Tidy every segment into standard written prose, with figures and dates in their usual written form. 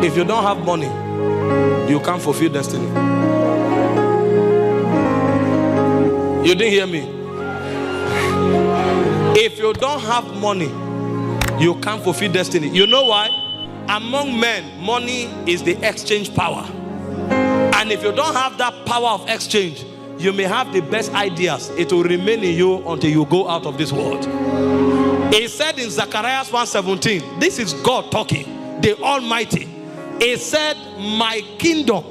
If you don't have money, you can't fulfill destiny. You didn't hear me? If you don't have money, you can't fulfill destiny. You know why? Among men, money is the exchange power. And if you don't have that power of exchange, you may have the best ideas. It will remain in you until you go out of this world. He said in Zechariah 1:17, this is God talking, the Almighty. He said, my kingdom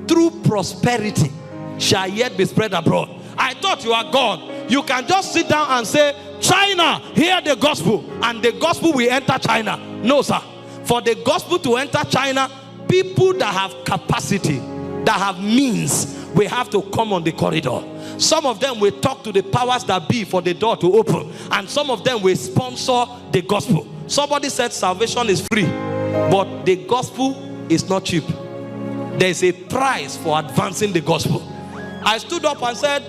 through prosperity shall yet be spread abroad. I thought you are God. You can just sit down and say, China, hear the gospel, and the gospel will enter China. No, sir. For the gospel to enter China, people that have capacity, that have means, we have to come on the corridor. Some of them will talk to the powers that be for the door to open, and some of them will sponsor the gospel. Somebody said salvation is free, but the gospel is not cheap. There is a price for advancing the gospel. I stood up and said,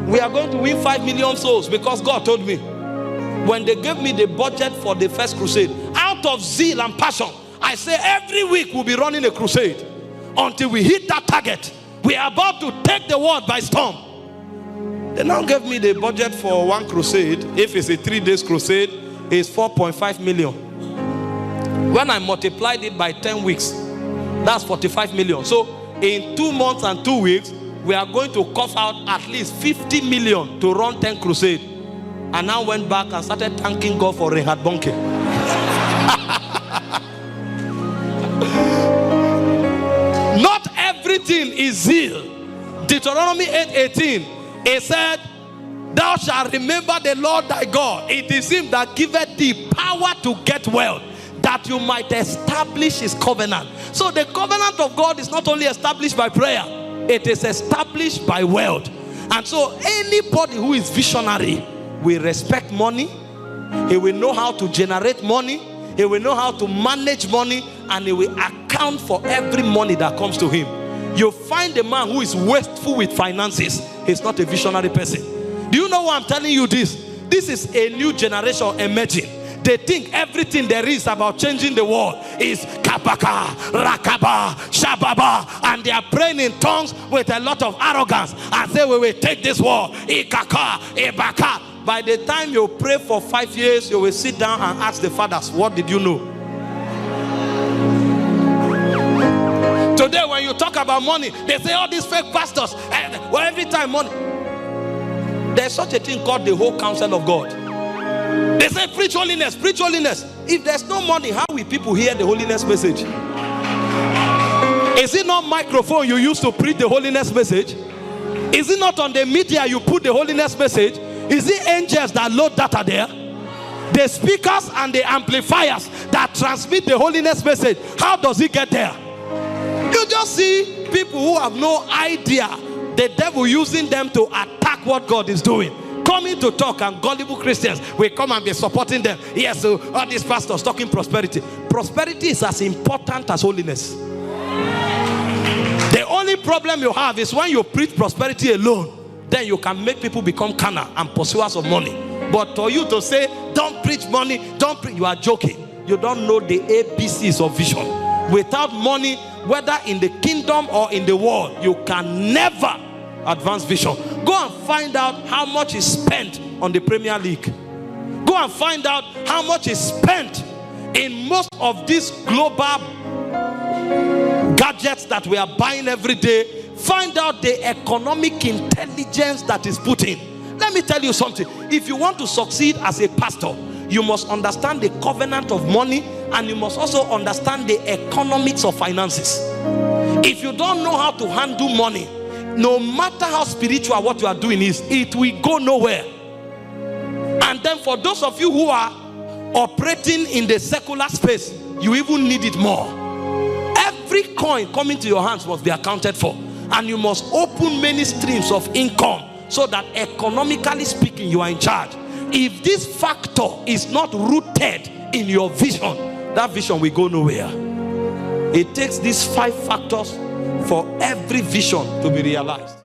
we are going to win 5 million souls, because God told me. When they gave me the budget for the first crusade, out of zeal and passion, I say every week we'll be running a crusade until we hit that target. We are about to take the world by storm. They now gave me the budget for one crusade. If it's a 3 days crusade, it's 4.5 million. When I multiplied it by 10 weeks, that's 45 million. So in 2 months and 2 weeks, we are going to cough out at least 50 million to run 10 crusades. And now went back and started thanking God for Reinhard Bonke. Not everything is zeal. Deuteronomy 8:18, it said, thou shalt remember the Lord thy God. It is him that giveth thee power to get wealth, that you might establish his covenant. So the covenant of God is not only established by prayer, it is established by wealth. And so anybody who is visionary will respect money. He will know how to generate money. He will know how to manage money, and he will account for every money that comes to him. You find a man who is wasteful with finances, he's not a visionary person. Do you know why I'm telling you this? This is a new generation emerging. They think everything there is about changing the world is kabaka, rakaba, shababa, and they are praying in tongues with a lot of arrogance and say, we will take this world, ikaka, ibaka. By the time you pray for 5 years, you will sit down and ask the fathers, what did you know? Today when you talk about money, they say all these fake pastors, well, every time money. There's such a thing called the whole counsel of God. They say preach holiness, preach holiness. If there's no money, how will people hear the holiness message? Is it not microphone you use to preach the holiness message? Is it not on the media you put the holiness message? Is it angels that load data there? The speakers and the amplifiers that transmit the holiness message, how does it get there? You just see people who have no idea, the devil using them to attack what God is doing. Coming to talk, and gullible Christians will come and be supporting them. Yes, so all these pastors talking prosperity. Prosperity is as important as holiness. The only problem you have is when you preach prosperity alone, then you can make people become carnal and pursuers of money. But for you to say, don't preach money, don't preach, you are joking. You don't know the ABCs of vision. Without money, whether in the kingdom or in the world, you can never advance vision. Go and find out how much is spent on the Premier League. Go and find out how much is spent in most of these global gadgets that we are buying every day. Find out the economic intelligence that is put in. Let me tell you something. If you want to succeed as a pastor, you must understand the covenant of money, and you must also understand the economics of finances. If you don't know how to handle money, no matter how spiritual what you are doing is, it will go nowhere. And then for those of you who are operating in the secular space, you even need it more. Every coin coming to your hands must be accounted for, and you must open many streams of income so that economically speaking you are in charge. If this factor is not rooted in your vision, that vision will go nowhere. It takes these 5 factors for every vision to be realized.